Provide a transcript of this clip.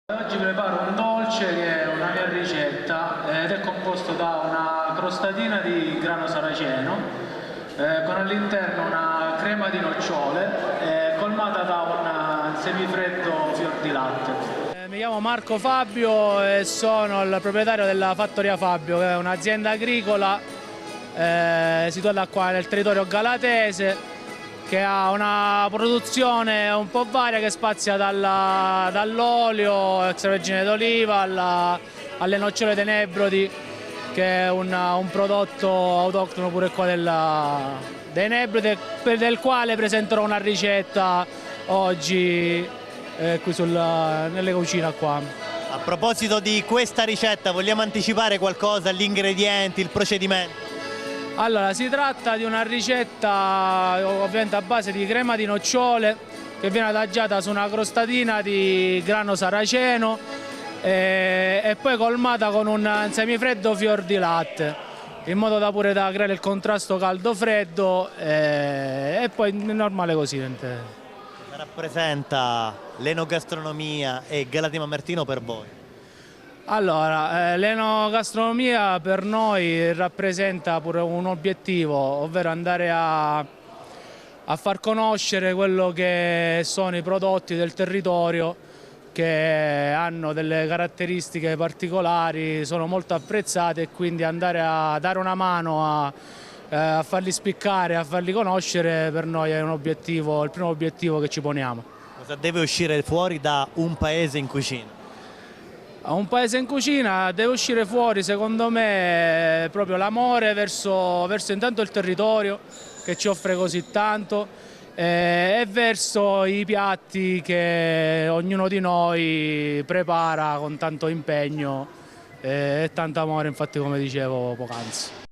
Oggi preparo un dolce che è una mia ricetta ed è composto da una crostatina di grano saraceno con all'interno una crema di nocciole colmata da un semifreddo fior di latte. Mi chiamo Marco Fabio e sono il proprietario della Fattoria Fabio, che è un'azienda agricola situata qua nel territorio galatese, che ha una produzione un po' varia che spazia dall'olio extravergine d'oliva alle nocciole dei Nebrodi, che è un prodotto autoctono pure qua dei Nebrodi, del quale presenterò una ricetta oggi qui nelle cucine qua. A proposito di questa ricetta, vogliamo anticipare qualcosa, gli ingredienti, il procedimento? Allora, si tratta di una ricetta ovviamente a base di crema di nocciole che viene adagiata su una crostatina di grano saraceno e poi colmata con un semifreddo fior di latte, in modo da creare il contrasto caldo-freddo e poi normale così. Rappresenta l'enogastronomia e Galati Mamertino per voi? Allora, l'enogastronomia per noi rappresenta pure un obiettivo, ovvero andare a far conoscere quello che sono i prodotti del territorio, che hanno delle caratteristiche particolari, sono molto apprezzati, e quindi andare a dare una mano a farli spiccare, a farli conoscere, per noi è un obiettivo, il primo obiettivo che ci poniamo. Cosa deve uscire fuori da un paese in cucina? A un paese in cucina deve uscire fuori, secondo me, proprio l'amore verso intanto il territorio che ci offre così tanto e verso i piatti che ognuno di noi prepara con tanto impegno e tanto amore, infatti, come dicevo poc'anzi.